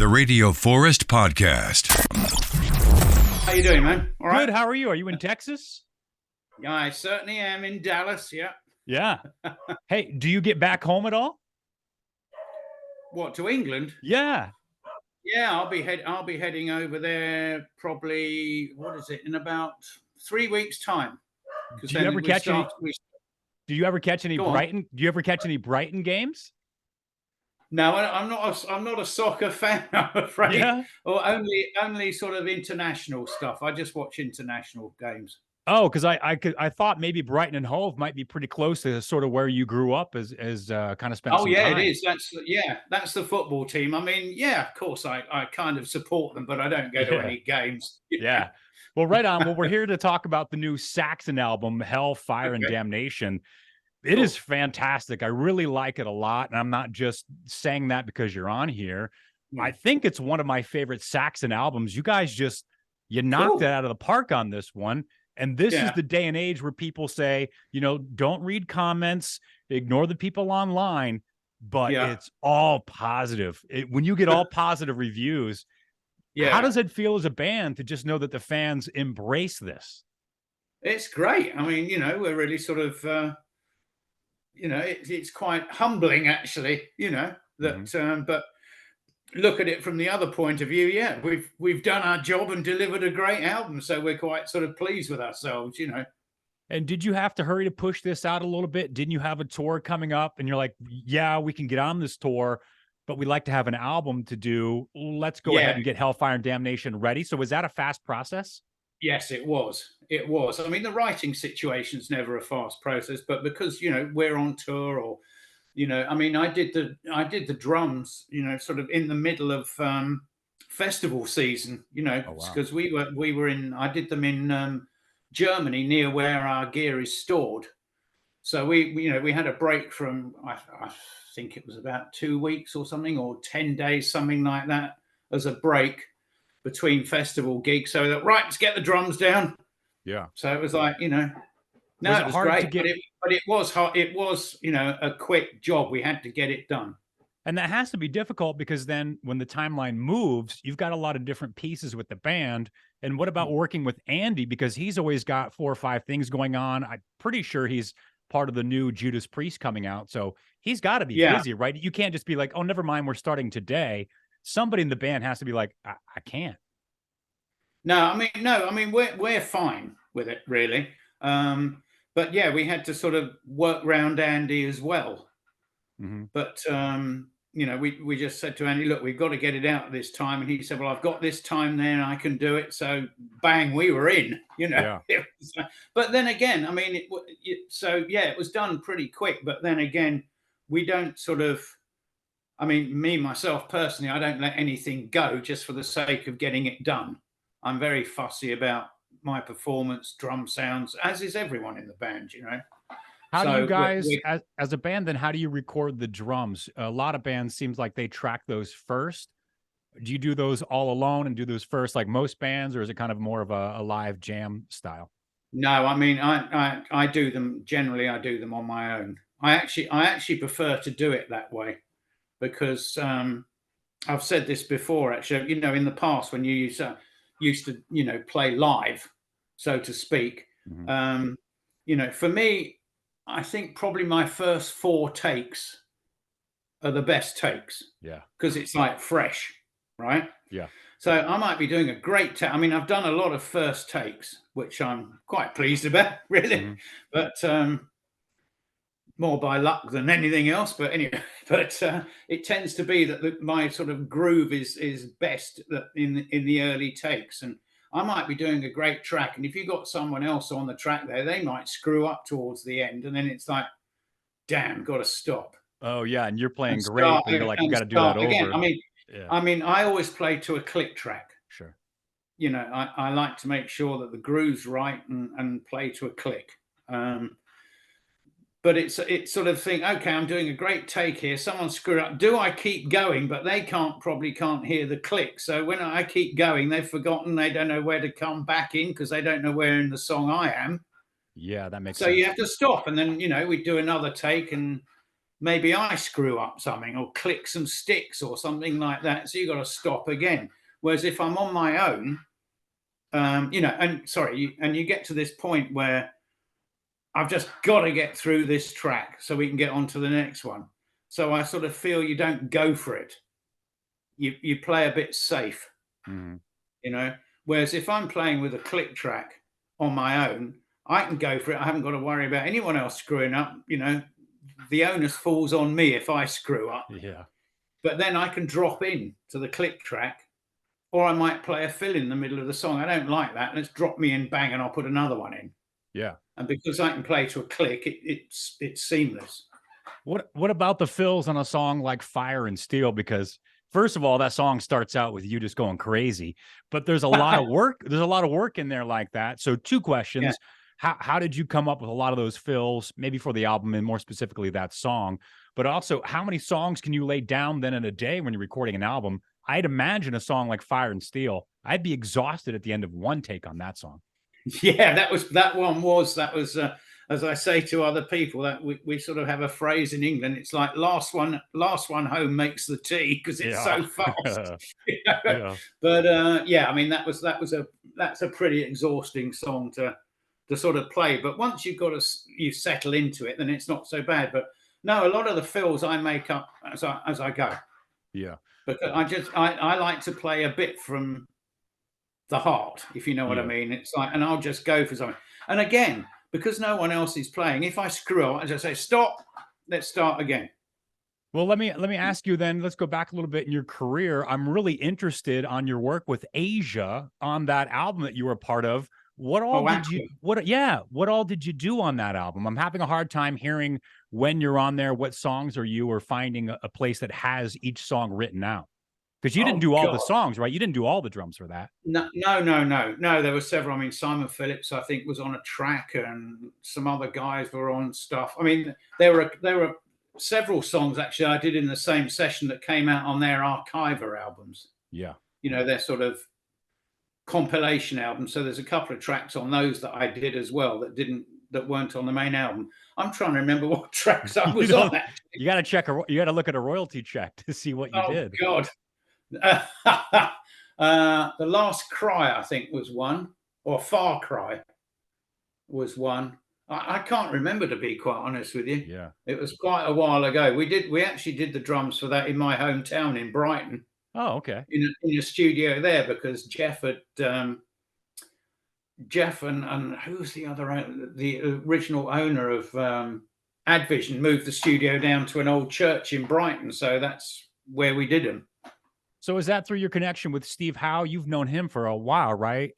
the Radio Forest Podcast. How you doing, man? All right. Good. How are you? Are you in Texas? Yeah, I certainly am in Dallas. Yeah. Yeah. Hey, do you get back home at all? What, to England? Yeah. Yeah, I'll be heading over there probably. What is it? In about 3 weeks' time. Do you ever catch any? Do you ever catch any Brighton? Do you ever catch any Brighton games? No, I'm not a soccer fan, I'm afraid. Yeah. Or only sort of international stuff. I just watch international games. Oh, because I thought maybe Brighton and Hove might be pretty close to sort of where you grew up as kind of spent. Oh some yeah, time. It is. That's the football team. I mean, yeah, of course I kind of support them, but I don't go to any games. Yeah. Well, right on. Well, we're here to talk about the new Saxon album, Hell, Fire, and Damnation. It is fantastic. I really like it a lot. And I'm not just saying that because you're on here. I think it's one of my favorite Saxon albums. You guys you knocked it out of the park on this one. And this is the day and age where people say, don't read comments, ignore the people online, but it's all positive. When you get all positive reviews, how does it feel as a band to just know that the fans embrace this? It's great. I mean, we're really sort of, it's quite humbling, actually, that, but look at it from the other point of view. Yeah, we've done our job and delivered a great album. So we're quite sort of pleased with ourselves, And did you have to hurry to push this out a little bit? Didn't you have a tour coming up and you're like, yeah, we can get on this tour, but we'd like to have an album to do. Let's go ahead and get Hellfire and Damnation ready. So was that a fast process? Yes, it was. It was. I mean, the writing situation's never a fast process, but because, we're on tour or, I mean, I did the drums, sort of in the middle of festival season, because we were I did them in Germany near where our gear is stored. So we had a break from, I think it was about 2 weeks or something, or 10 days, something like that, as a break between festival gigs. So that, right, let's get the drums down. Yeah. So it was like, no, it was great, but it was hard. It was, a quick job. We had to get it done. And that has to be difficult because then when the timeline moves, you've got a lot of different pieces with the band. And what about working with Andy? Because he's always got 4 or 5 things going on. I'm pretty sure he's part of the new Judas Priest coming out. So he's got to be busy, right? You can't just be like, oh, never mind, we're starting today. Somebody in the band has to be like, I can't. No, I mean, we're fine with it, really. But yeah, we had to sort of work around Andy as well. Mm-hmm. But, we just said to Andy, look, we've got to get it out this time. And he said, well, I've got this time there and I can do it. So bang, we were in, But then again, I mean, it was done pretty quick. But then again, we don't sort of, I mean, me, myself, personally, I don't let anything go just for the sake of getting it done. I'm very fussy about my performance, drum sounds, as is everyone in the band, How do you guys, as a band, then how do you record the drums? A lot of bands seems like they track those first. Do you do those all alone and do those first like most bands, or is it kind of more of a live jam style? No, I mean, I do them, generally I do them on my own. I actually prefer to do it that way because I've said this before, actually, in the past when you used to, play live, so to speak, for me, I think probably my first 4 takes are the best takes. Yeah. Because it's like fresh, right? Yeah. So I might be doing a great take. I mean, I've done a lot of first takes, which I'm quite pleased about, really. Mm-hmm. But more by luck than anything else. But anyway, it tends to be that my sort of groove is best in the early takes. And I might be doing a great track, and if you got someone else on the track there, they might screw up towards the end, and then it's like, damn, got to stop. Oh yeah, and you're playing great, and you're like, we got to do that again. over. I mean, I always play to a click track. Sure. I like to make sure that the groove's right and play to a click. But it's sort of think, okay, I'm doing a great take here. Someone screwed up. Do I keep going? But they probably can't hear the click. So when I keep going, they've forgotten. They don't know where to come back in because they don't know where in the song I am. Yeah, that makes sense. So you have to stop. And then, we do another take and, maybe I screw up something or click some sticks or something like that. So you got to stop again. Whereas if I'm on my own, and you get to this point where I've just got to get through this track so we can get on to the next one. So I sort of feel you don't go for it. You play a bit safe, Whereas if I'm playing with a click track on my own, I can go for it. I haven't got to worry about anyone else screwing up. The onus falls on me if I screw up. Yeah. But then I can drop in to the click track, or I might play a fill in the middle of the song. I don't like that. Let's drop me in, bang, and I'll put another one in. Yeah. And because I can play to a click, it's seamless. What about the fills on a song like Fire and Steel? Because first of all, that song starts out with you just going crazy, but there's a lot of work. There's a lot of work in there like that. So 2 questions. Yeah. How did you come up with a lot of those fills, maybe for the album and more specifically that song? But also, how many songs can you lay down then in a day when you're recording an album? I'd imagine a song like Fire and Steel, I'd be exhausted at the end of one take on that song. Yeah, that was as I say to other people, that we sort of have a phrase in England. It's like last one home makes the tea, because it's so fast. Yeah. But I mean, that's a pretty exhausting song to sort of play. But once you settle into it, then it's not so bad. But no, a lot of the fills I make up as I go. Yeah. Because I like to play a bit from the heart, if you know what I mean. It's like, and I'll just go for something. And again, because no one else is playing, if I screw up, as I say, stop, let's start again. Well, let me ask you then, let's go back a little bit in your career. I'm really interested on your work with Asia on that album that you were a part of. What all did you do on that album? I'm having a hard time hearing when you're on there, what songs are you, or finding a place that has each song written out. Because you didn't do all the songs, right? You didn't do all the drums for that. No. There were several. I mean, Simon Phillips, I think, was on a track, and some other guys were on stuff. I mean, there were several songs actually I did in the same session that came out on their Archiver albums. Yeah. Their sort of compilation albums. So there's a couple of tracks on those that I did as well that weren't on the main album. I'm trying to remember what tracks I was on. Actually. You got to look at a royalty check to see what you did. Oh God. The Last Cry, I think, was one, or Far Cry was one. I can't remember, to be quite honest with you. Yeah, it was quite a while ago. We actually did the drums for that in my hometown in Brighton. Oh, okay. In a studio there, because Jeff and who's the original owner of Advision moved the studio down to an old church in Brighton, so that's where we did them. So is that through your connection with Steve Howe? You've known him for a while, right?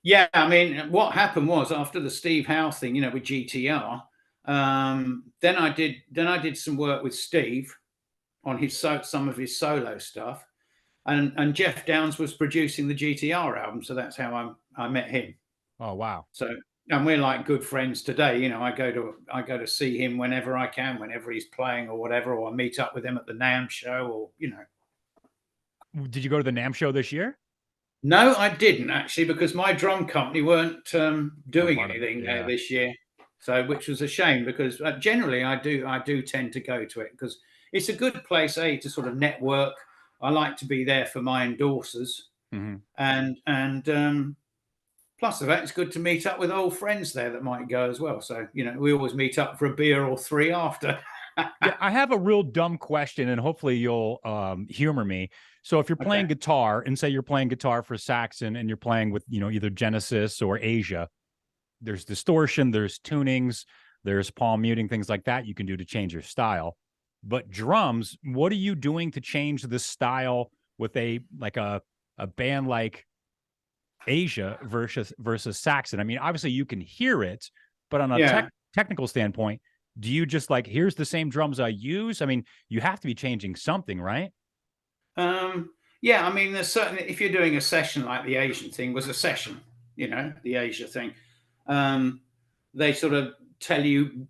Yeah, I mean, what happened was, after the Steve Howe thing, with GTR, then I did some work with Steve on some of his solo stuff, and Jeff Downes was producing the GTR album, so that's how I met him. Oh wow! So, and we're like good friends today. I go to see him whenever I can, whenever he's playing or whatever, or I meet up with him at the NAMM show, or Did you go to the NAMM show this year? No, I didn't actually, because my drum company weren't doing anything this year. So, which was a shame, because generally I do tend to go to it, because it's a good place, to sort of network. I like to be there for my endorsers, and plus of that, it's good to meet up with old friends there that might go as well. So, we always meet up for a beer or 3 after. Yeah, I have a real dumb question, and hopefully you'll humor me. So if you're playing guitar, and say you're playing guitar for Saxon, and you're playing with, either Genesis or Asia, there's distortion, there's tunings, there's palm muting, things like that you can do to change your style. But drums, what are you doing to change the style with a band like Asia versus Saxon? I mean, obviously you can hear it, but on a technical standpoint, do you just here's the same drums I use? I mean, you have to be changing something, right? Yeah, I mean, there's certainly, if you're doing a session like the Asian thing was a session, the Asia thing, they sort of tell you,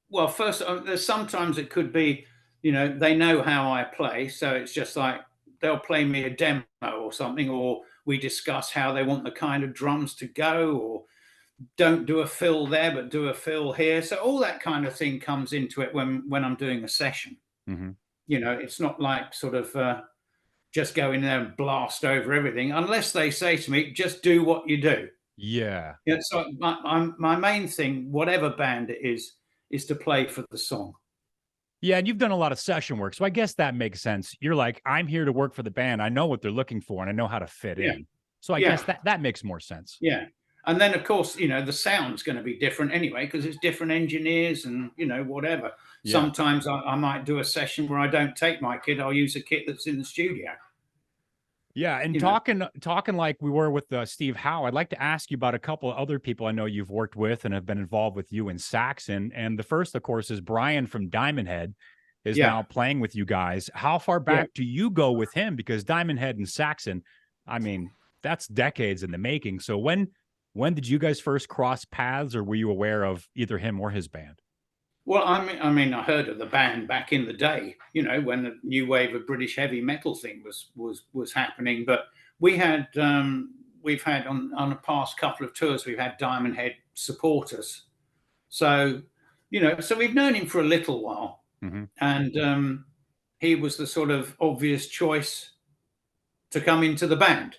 well, first, there's sometimes it could be, they know how I play. So it's just like, they'll play me a demo or something, or we discuss how they want the kind of drums to go, or don't do a fill there, but do a fill here. So all that kind of thing comes into it when I'm doing a session. You know, it's not like sort of just go in there and blast over everything, unless they say to me, just do what you do. Yeah. Yeah. So my main thing, whatever band it is to play for the song. Yeah, and you've done a lot of session work, so I guess that makes sense. You're like, I'm here to work for the band. I know what they're looking for, and I know how to fit in. So I guess that makes more sense. Yeah. And then, of course, you know, the sound's going to be different anyway, because it's different engineers and, you know, whatever. Yeah. Sometimes I might do a session where I don't take my kit. I'll use a kit that's in the studio. Yeah, and talking like we were with Steve Howe, I'd like to ask you about a couple of other people I know you've worked with and have been involved with you in Saxon. And the first, of course, is Brian from Diamond Head is now playing with you guys. How far back do you go with him? Because Diamond Head and Saxon, I mean, that's decades in the making. So when did you guys first cross paths, or were you aware of either him or his band? Well, I mean, I heard of the band back in the day, you know, when the new wave of British heavy metal thing was happening. But we've had on the past couple of tours, we've had Diamond Head support us. So, you know, so we've known him for a little while, and he was the sort of obvious choice to come into the band,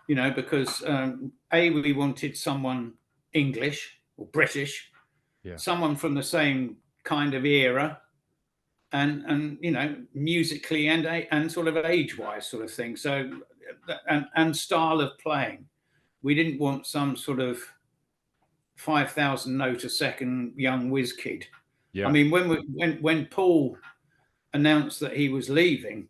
you know, because we wanted someone English or British. Yeah. Someone from the same kind of era, and you know, musically and sort of age-wise sort of thing. So and style of playing. We didn't want some sort of 5,000 note a second young whiz kid. Yeah. I mean, when Paul announced that he was leaving,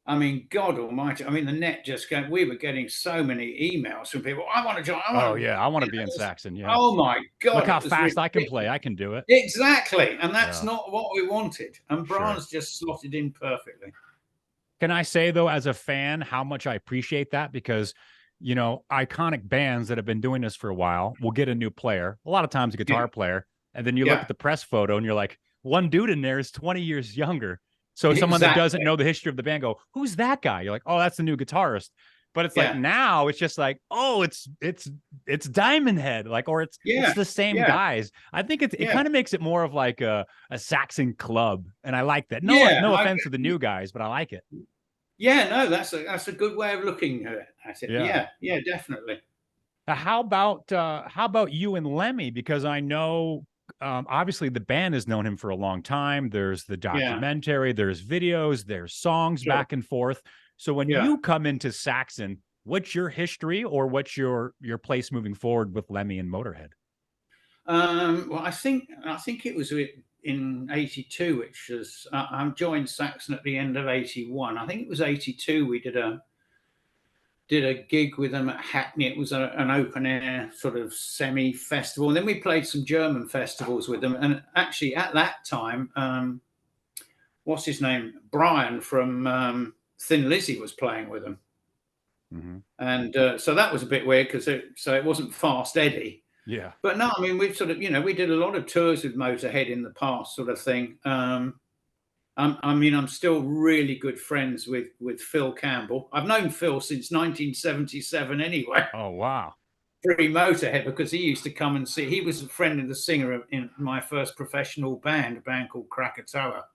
I mean, God Almighty! I mean, the net just going. We were getting so many emails from people. I want to join. I want to be in Saxon. Yeah. Oh my God! Look how fast ridiculous. I can play. I can do it. Exactly, and that's not what we wanted. And Brian's just slotted in perfectly. Can I say though, as a fan, how much I appreciate that? Because, you know, iconic bands that have been doing this for a while will get a new player. A lot of times a guitar player, and then you look at the press photo and you're like, one dude in there is 20 years younger. So someone that doesn't know the history of the band go, who's that guy? You're like, oh, that's the new guitarist. But it's like now it's just like, oh, it's Diamond Head, like, or it's the same guys. I think it kind of makes it more of like a Saxon club, and I like that. No offense to the new guys, but I like it. Yeah, no, that's a good way of looking at it. Yeah, definitely. How about you and Lemmy? Because I know. Obviously the band has known him for a long time. There's the documentary, there's videos, there's songs back and forth. So when you come into Saxon, what's your history, or what's your place moving forward with Lemmy and Motorhead? Well, I think it was in 82, which was I joined Saxon at the end of 81. I think it was 82. We did a gig with them at Hackney. It was an open air sort of semi festival. And then we played some German festivals with them. And actually at that time, what's his name? Brian from Thin Lizzy was playing with them. And so that was a bit weird because it wasn't Fast Eddie. Yeah. But no, I mean, we've sort of, you know, we did a lot of tours with Motorhead in the past sort of thing. I mean, I'm still really good friends with Phil Campbell. I've known Phil since 1977 anyway. Oh, wow. Pre-Motorhead, because he used to come and see. He was a friend of the singer in my first professional band, a band called Krakatoa.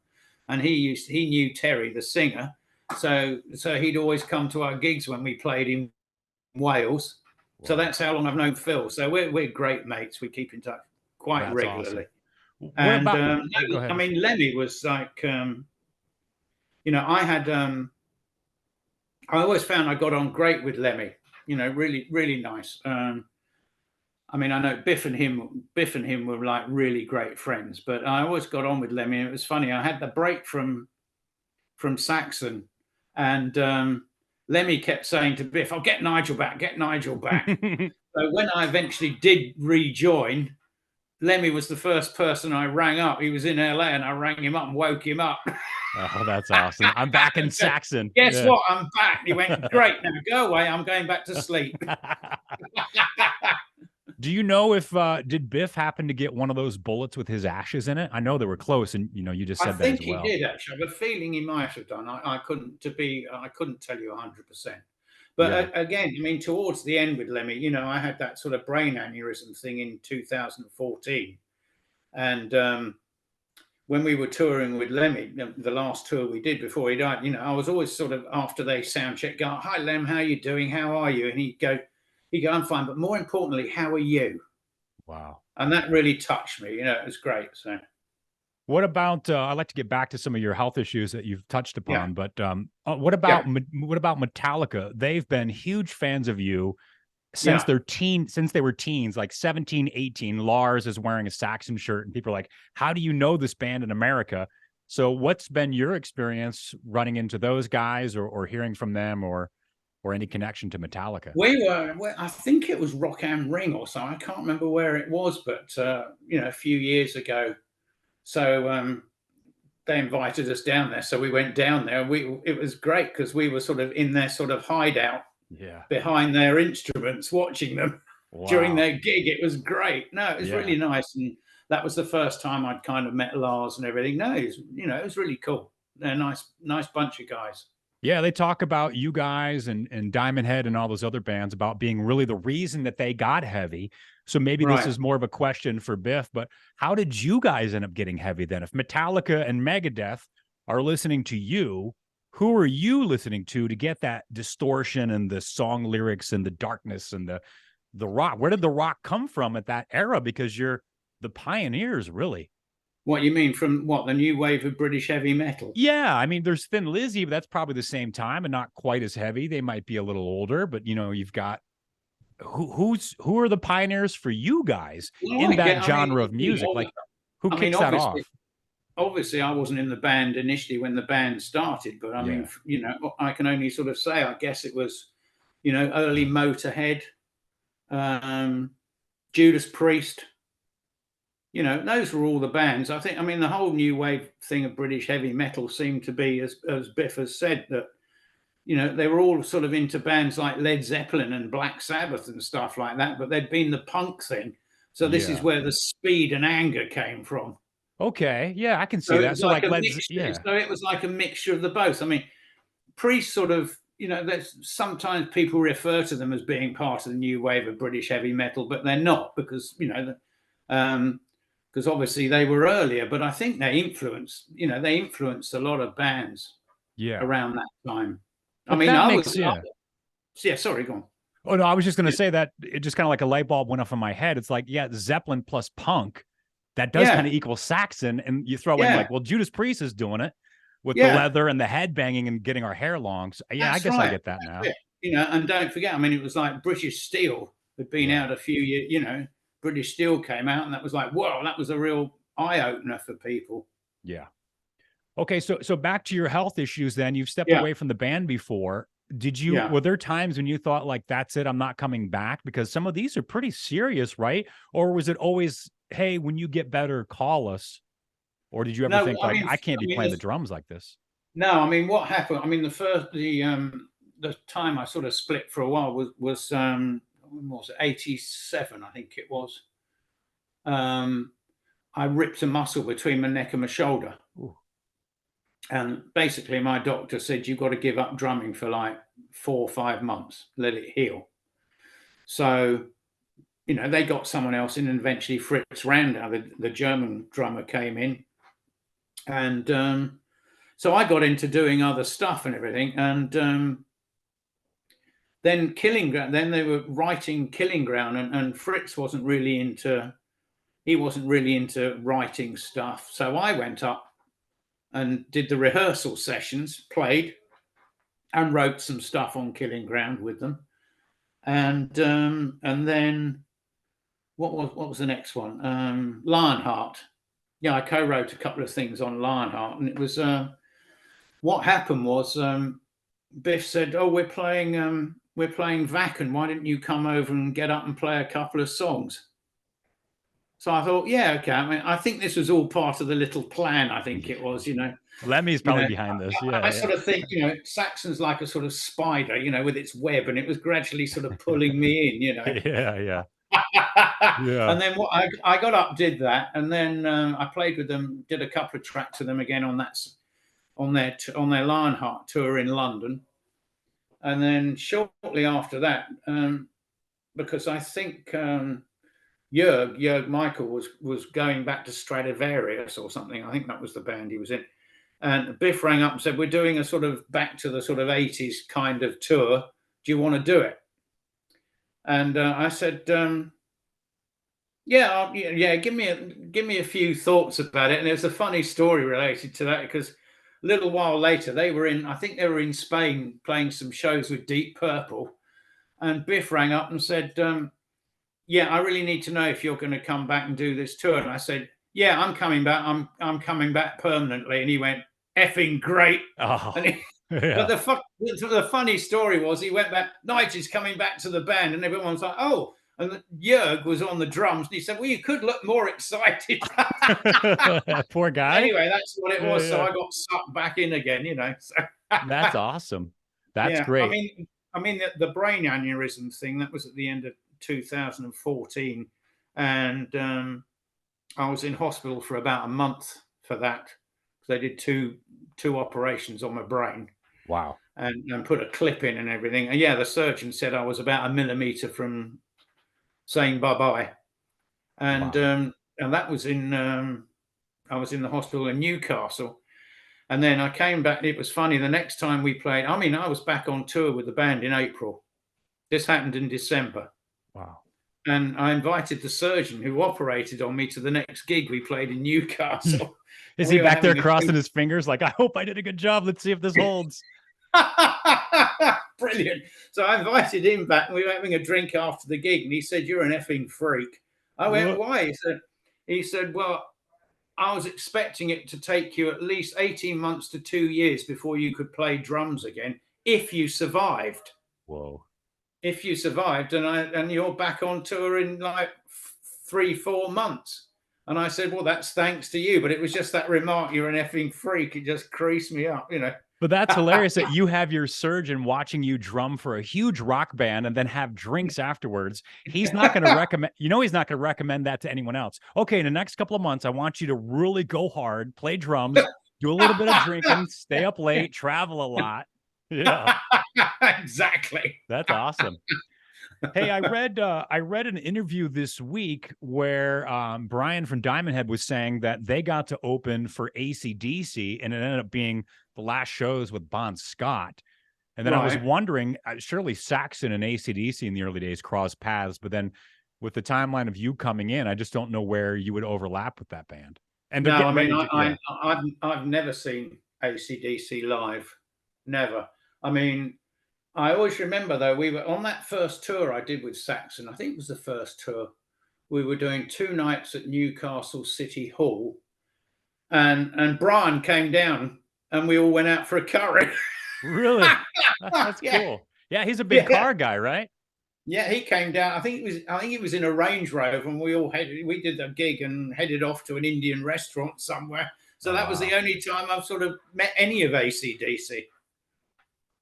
And he knew Terry, the singer. So he'd always come to our gigs when we played in Wales. Wow. So that's how long I've known Phil. So we're great mates. We keep in touch quite regularly. Awesome. And I mean, Lemmy was like, you know, I always found I got on great with Lemmy, you know, really, really nice. I mean, I know Biff and him were like really great friends, but I always got on with Lemmy. And it was funny. I had the break from Saxon, and Lemmy kept saying to Biff, "I'll get Nigel back, get Nigel back." So when I eventually did rejoin, Lemmy was the first person I rang up. He was in LA, and I rang him up and woke him up. Oh, that's awesome. I'm back in Saxon. Guess what? I'm back. He went, great. Now go away. I'm going back to sleep. Do you know if did Biff happen to get one of those bullets with his ashes in it? I know they were close, and you know, you just said that as well. I think he did, actually. I have a feeling he might have done. I couldn't tell you 100%. But again, I mean, towards the end with Lemmy, you know, I had that sort of brain aneurysm thing in 2014. And when we were touring with Lemmy, the last tour we did before he died, you know, I was always sort of, after they sound check, go, "Hi, Lem, how you doing? How are you?" And he'd go, "I'm fine. But more importantly, how are you?" Wow. And that really touched me. You know, it was great. So. What about? I'd like to get back to some of your health issues that you've touched upon, but what about Metallica? They've been huge fans of you since since they were teens, like 17, 18. Lars is wearing a Saxon shirt, and people are like, "How do you know this band in America?" So, what's been your experience running into those guys, or hearing from them, or any connection to Metallica? I think it was Rock am Ring or something. I can't remember where it was, but you know, a few years ago. So they invited us down there. So we went down there. It was great because we were sort of in their sort of hideout behind their instruments, watching them during their gig. It was great. No, it was really nice. And that was the first time I'd kind of met Lars and everything. No, it was really cool. They're a nice bunch of guys. Yeah, they talk about you guys and Diamond Head and all those other bands about being really the reason that they got heavy. So maybe this is more of a question for Biff, but how did you guys end up getting heavy then? If Metallica and Megadeth are listening to you, who are you listening to get that distortion and the song lyrics and the darkness and the rock? Where did the rock come from at that era? Because you're the pioneers, really. What you mean, from what, the new wave of British heavy metal? Yeah, I mean, there's Thin Lizzy, but that's probably the same time and not quite as heavy. They might be a little older, but you know, you've got who are the pioneers for you guys in that genre of music? Like, who kicks that off? Obviously, I wasn't in the band initially when the band started, but I mean, you know, I can only sort of say, I guess it was, you know, early Motorhead, Judas Priest. You know, those were all the bands. I think, I mean, the whole new wave thing of British heavy metal seemed to be, as Biff has said, that, you know, they were all sort of into bands like Led Zeppelin and Black Sabbath and stuff like that, but they'd been the punk thing. So this is where the speed and anger came from. Okay, yeah, I can see that. So like, so it was like a mixture of the both. I mean, Priest sort of, you know, there's sometimes people refer to them as being part of the new wave of British heavy metal, but they're not, because, you know, because obviously they were earlier, but I think they influenced a lot of bands around that time. But I mean, sorry, go on. Oh no, I was just going to say that it just kind of like a light bulb went off in my head. It's like, Zeppelin plus punk, that does kind of equal Saxon, and you throw in like, well, Judas Priest is doing it with the leather and the head banging and getting our hair long. So, I guess I get that now. You know, and don't forget, I mean, it was like British Steel had been out a few years, you know, British Steel came out, and that was like, whoa, that was a real eye-opener for people. Yeah. Okay, so back to your health issues then. You've stepped away from the band before. Were there times when you thought like, that's it, I'm not coming back? Because some of these are pretty serious, right? Or was it always, hey, when you get better, call us? Or did you ever think I can't be playing the drums like this? No, I mean, what happened, I mean, the time I sort of split for a while was when was it, 87, I think it was. I ripped a muscle between my neck and my shoulder. Ooh. And basically my doctor said, you've got to give up drumming for like 4 or 5 months, let it heal. So, you know, they got someone else in, and eventually Fritz Randau, the German drummer, came in. And so I got into doing other stuff and everything. And then Killing Ground, then they were writing Killing Ground, and Fritz wasn't really into writing stuff. So I went up and did the rehearsal sessions, played and wrote some stuff on Killing Ground with them. And then what was the next one? Lionheart. Yeah, I co-wrote a couple of things on Lionheart, and it was what happened was Biff said, "Oh, we're playing Wacken. Why didn't you come over and get up and play a couple of songs?" So I thought, yeah, okay. I mean, I think this was all part of the little plan. I think it was, you know. Lemmy's probably behind this. I sort of think, you know, Saxon's like a sort of spider, you know, with its web, and it was gradually sort of pulling me in, you know. Yeah. And then I got up, did that, and then I played with them, did a couple of tracks with them again on their Lionheart tour in London. And then shortly after that, because I think Jörg Michael was going back to Stradivarius or something. I think that was the band he was in. And Biff rang up and said, we're doing a sort of back to the sort of 80s kind of tour. Do you want to do it? And I said, yeah, give me a few thoughts about it. And there's a funny story related to that, because a little while later I think they were in Spain playing some shows with Deep Purple. And Biff rang up and said, yeah, I really need to know if you're going to come back and do this tour. And I said, yeah, I'm coming back. I'm coming back permanently. And he went, effing great. Oh, and yeah. But the funny story was he went back, Nigel's coming back to the band, and everyone was like, oh. And Jörg was on the drums, and he said, well, you could look more excited. Poor guy. Anyway, that's what it was. Yeah. So I got sucked back in again, So. That's awesome. That's great. I mean the brain aneurysm thing, that was at the end of 2014. And I was in hospital for about a month for that. They did two operations on my brain. Wow. And put a clip in and everything. And yeah, the surgeon said I was about a millimeter from saying bye-bye. And wow. And that was I was in the hospital in Newcastle. And then I came back. It was funny. The next time we played, I was back on tour with the band in April. This happened in December. Wow. And I invited the surgeon who operated on me to the next gig we played in Newcastle. Is he back there crossing his fingers like, I hope I did a good job. Let's see if this holds. Brilliant. So I invited him back, and we were having a drink after the gig, and he said, you're an effing freak. I went, why? He said, well, I was expecting it to take you at least 18 months to 2 years before you could play drums again, if you survived. Whoa. If you survived, and you're back on tour in like 3-4 months. And I said, well, that's thanks to you. But it was just that remark, you're an effing freak. It just creased me up, But that's hilarious that you have your surgeon watching you drum for a huge rock band and then have drinks afterwards. He's not going to recommend, he's not going to recommend that to anyone else. Okay, in the next couple of months, I want you to really go hard, play drums, do a little bit of drinking, stay up late, travel a lot. Yeah, exactly. That's awesome. Hey, I read an interview this week where Brian from Diamond Head was saying that they got to open for AC/DC, and it ended up being the last shows with Bon Scott. And then I was wondering, surely Saxon and AC/DC in the early days crossed paths, but then with the timeline of you coming in, I just don't know where you would overlap with that band. And no, I mean, I've never seen AC/DC live, never. I mean, I always remember, though, we were on that first tour I did with Saxon. I think it was the first tour. We were doing 2 nights at Newcastle City Hall, and Brian came down, and we all went out for a curry. Really? That's cool. Yeah, he's a big car guy, right? Yeah, he came down. I think he was in a Range Rover, and we did the gig and headed off to an Indian restaurant somewhere. So that was the only time I've sort of met any of AC/DC.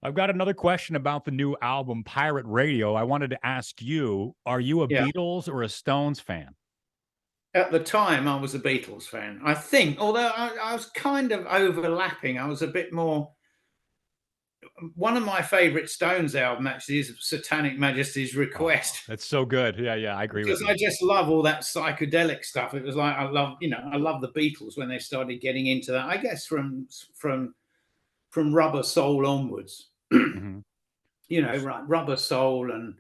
I've got another question about the new album, Pirate Radio. I wanted to ask you, are you a Beatles or a Stones fan? At the time, I was a Beatles fan. I think, although I was kind of overlapping, I was a bit more. One of my favorite Stones album actually is Satanic Majesty's Request. That's so good. Yeah, I agree with you. Because I just love all that psychedelic stuff. It was like I love the Beatles when they started getting into that. I guess from Rubber Soul onwards. Rubber Soul and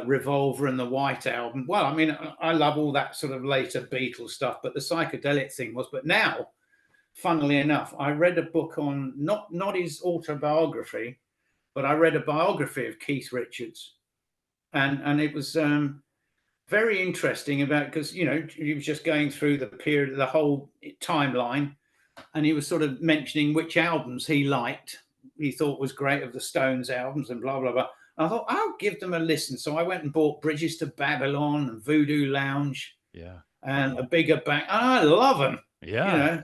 Revolver and the White Album. Well, I mean, I love all that sort of later Beatles stuff, but the psychedelic thing was. But now, funnily enough, I read a book on not his autobiography, but I read a biography of Keith Richards, and it was very interesting because he was just going through the period, the whole timeline, and he was sort of mentioning which albums he liked. He thought was great of the Stones albums and blah, blah, blah. And I thought, I'll give them a listen. So I went and bought Bridges to Babylon and Voodoo Lounge. Yeah. And A Bigger Bang. I love them. Yeah.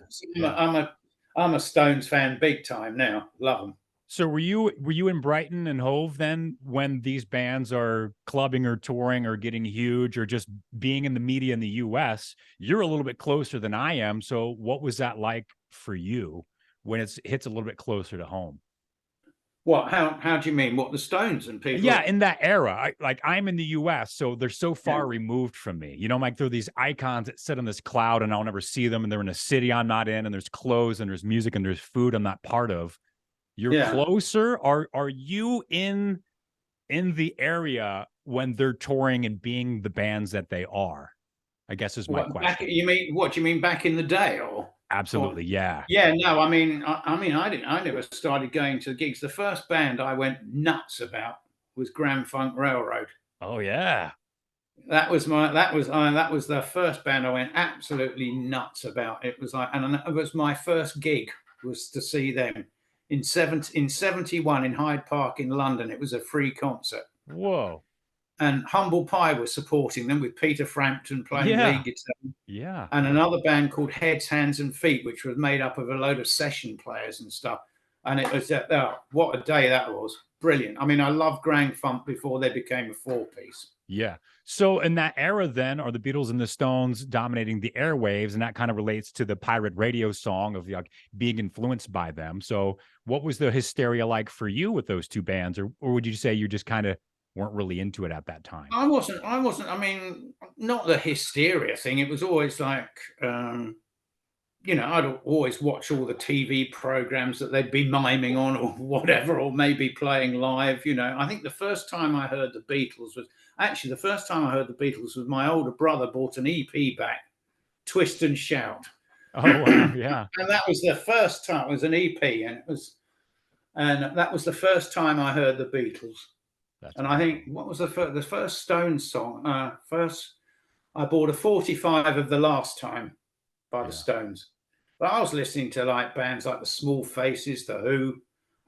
I'm a Stones fan big time now. Love them. So were you in Brighton and Hove then when these bands are clubbing or touring or getting huge or just being in the media in the US? You're a little bit closer than I am. So what was that like for you when it hits a little bit closer to home? What? How do you mean? What, the Stones and people? Yeah, in that era. I'm in the US, so they're so far Yeah. removed from me. Like they're these icons that sit on this cloud and I'll never see them, and they're in a city I'm not in, and there's clothes and there's music and there's food I'm not part of. You're Yeah. closer. Are you in the area when they're touring and being the bands that they are? I guess is my What, back? question. You mean, what do you mean, back in the day, or? Or Absolutely, yeah. yeah, no, I didn't. I never started going to gigs. The first band I went nuts about was Grand Funk Railroad. Oh yeah. That was the first band I went absolutely nuts about. It was like, and it was my first gig was to see them in 71 in Hyde Park in London. It was a free concert, Whoa. and Humble Pie was supporting them with Peter Frampton playing Yeah. lead guitar, Yeah. and another band called Heads, Hands and Feet, which was made up of a load of session players and stuff. And it was what a day that was. Brilliant. I mean, I loved Grand Funk before they became a four-piece. Yeah. So in that era, then, are the Beatles and the Stones dominating the airwaves, and that kind of relates to the pirate radio song of being influenced by them. So, what was the hysteria like for you with those two bands, or would you say you just kind of weren't really into it at that time? I wasn't. I mean, not the hysteria thing. It was always like, I'd always watch all the TV programs that they'd be miming on or whatever, or maybe playing live. I think the first time I heard the Beatles was my older brother bought an EP back, Twist and Shout. Oh wow, yeah. And that was the first time. It was an EP, and that was the first time I heard the Beatles. That's and awesome. I think what was the first Stones song? First, I bought a 45 of The Last Time by the Stones. But I was listening to like bands like the Small Faces, the Who,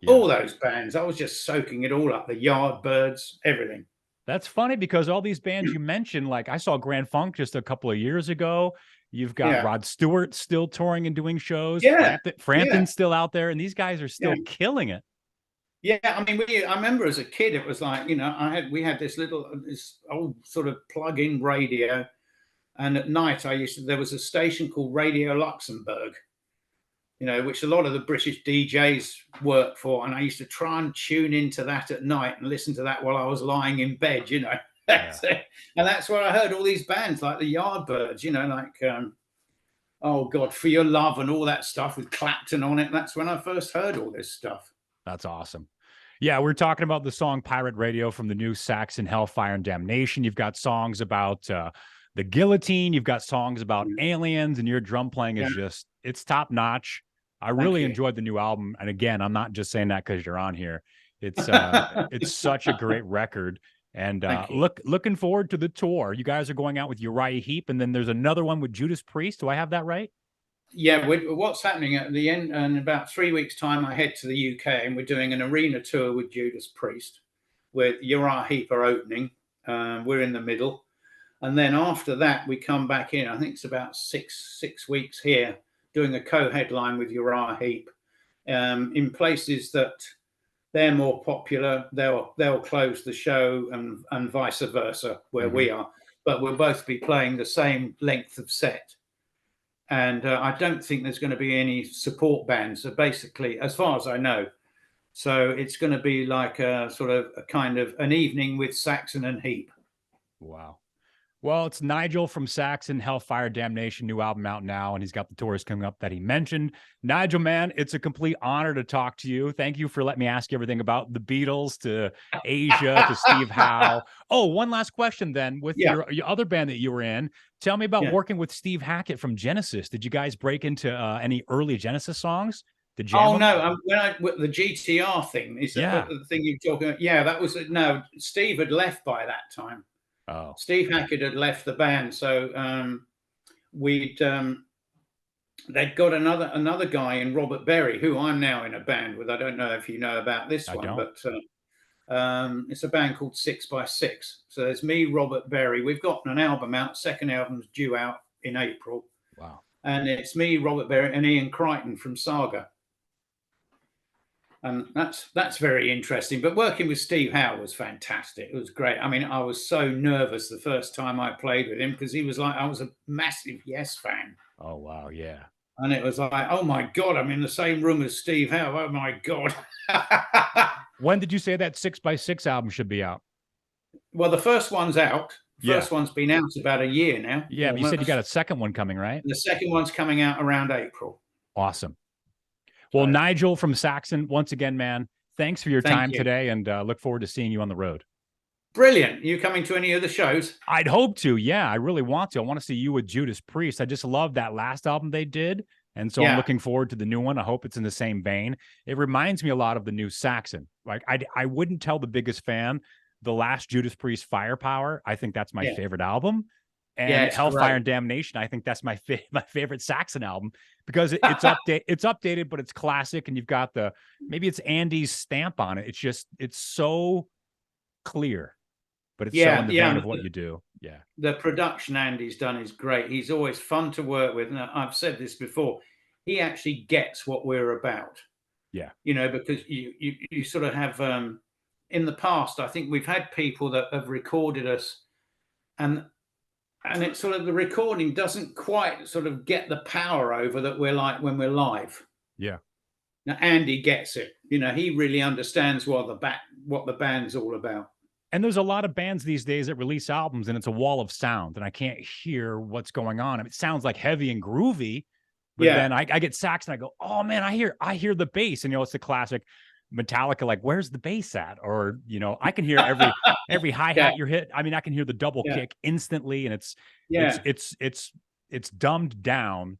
all those bands. I was just soaking it all up. The Yardbirds, everything. That's funny because all these bands you mentioned, like I saw Grand Funk just a couple of years ago. You've got Rod Stewart still touring and doing shows. Frampton's still out there, and these guys are still killing it. Yeah, I mean, I remember as a kid, it was like, we had this old sort of plug-in radio, and at night there was a station called Radio Luxembourg, which a lot of the British DJs worked for, and I used to try and tune into that at night and listen to that while I was lying in bed, and that's where I heard all these bands like the Yardbirds, like oh God, For Your Love and all that stuff with Clapton on it. That's when I first heard all this stuff. That's awesome. Yeah, we're talking about the song Pirate Radio from the new Saxon, Hellfire and Damnation. You've got songs about the guillotine. You've got songs about aliens, and your drum playing is it's top notch. I really enjoyed the new album. And again, I'm not just saying that because you're on here. It's it's such a great record. And looking forward to the tour. You guys are going out with Uriah Heep, and then there's another one with Judas Priest. Do I have that right? Yeah, what's happening at the end, in about 3 weeks' time, I head to the UK, and we're doing an arena tour with Judas Priest, where Uriah Heep are opening. We're in the middle. And then after that, we come back in. I think it's about six weeks here, doing a co-headline with Uriah Heep. In places that they're more popular, they'll close the show, and vice versa, where we are. But we'll both be playing the same length of set. And I don't think there's going to be any support bands. So basically, as far as I know, so it's going to be like a sort of a kind of an evening with Saxon and Heep. Wow. Well, it's Nigel from Saxon, Hellfire, Damnation, new album out now, and he's got the tours coming up that he mentioned. Nigel, man, it's a complete honor to talk to you. Thank you for letting me ask you everything about the Beatles to Asia to Steve Howe. Oh, one last question then. With your other band that you were in, tell me about working with Steve Hackett from Genesis. Did you guys break into any early Genesis songs? The GTR thing is the thing you're talking about. Yeah, that was Steve had left by that time. Oh, Steve Hackett had left the band, so they'd got another guy in Robert Berry, who I'm now in a band with. I don't know if you know about this one, but it's a band called 6x6. So there's me, Robert Berry. We've got an album out. Second album's due out in April. Wow! And it's me, Robert Berry, and Ian Crichton from Saga. And that's very interesting. But working with Steve Howe was fantastic. It was great. I mean, I was so nervous the first time I played with him because he was like, I was a massive Yes fan. Oh, wow. Yeah. And it was like, oh, my God, I'm in the same room as Steve Howe. Oh, my God. When did you say that 6x6 album should be out? Well, the first one's out. First one's been out about a year now. Yeah, but you said you got a second one coming, right? The second one's coming out around April. Awesome. Well, so, Nigel from Saxon, once again, man, thanks for your time today, and look forward to seeing you on the road. Brilliant. You coming to any of the shows? I'd hope to. Yeah, I really want to. I want to see you with Judas Priest. I just love that last album they did. And so I'm looking forward to the new one. I hope it's in the same vein. It reminds me a lot of the new Saxon. Like I wouldn't tell the biggest fan. The last Judas Priest, Firepower, I think that's my favorite album. And Hellfire and Damnation, I think that's my favorite Saxon album because it's updated, but it's classic. And you've got maybe it's Andy's stamp on it. It's so clear, but it's so in the vein of what you do. Yeah. The production Andy's done is great. He's always fun to work with. And I've said this before. He actually gets what we're about. Yeah. You know, because you sort of have, in the past, I think we've had people that have recorded us and it's sort of the recording doesn't quite sort of get the power over that we're like when we're live. Yeah. Now, Andy gets it. You know, he really understands what the band's all about. And there's a lot of bands these days that release albums and it's a wall of sound and I can't hear what's going on. I mean, it sounds like heavy and groovy, but then I get Saxon. I go, oh man, I hear the bass. And, you know, it's the classic Metallica, like, where's the bass at? Or, you know, I can hear every hi-hat you're hit. I mean, I can hear the double kick instantly. And it's dumbed down,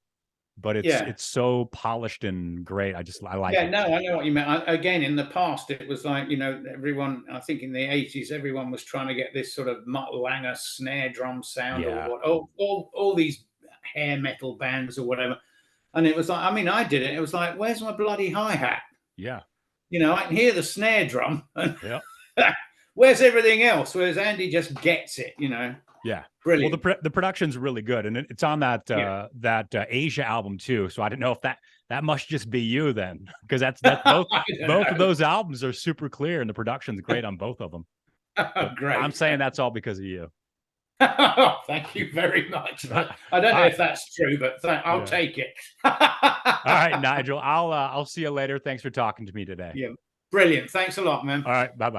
but it's so polished and great. I like it. No, I know what you meant. Again, in the past, it was like, you know, everyone, I think in the 80s, everyone was trying to get this sort of Mutt Lange snare drum sound or all these hair metal bands or whatever. And it was like, I mean, I did it. It was like, where's my bloody hi-hat? Yeah. You know, I can hear the snare drum. And where's everything else? Whereas Andy just gets it, you know. Yeah. Brilliant. Well, the production's really good. And it's on that Asia album too. So I didn't know if that must just be you then. Because that's both of those albums are super clear and the production's great on both of them. Great. I'm saying that's all because of you. Thank you very much. I don't know if that's true, but I'll take it. All right, Nigel. I'll see you later. Thanks for talking to me today. Yeah, brilliant. Thanks a lot, man. All right, bye-bye.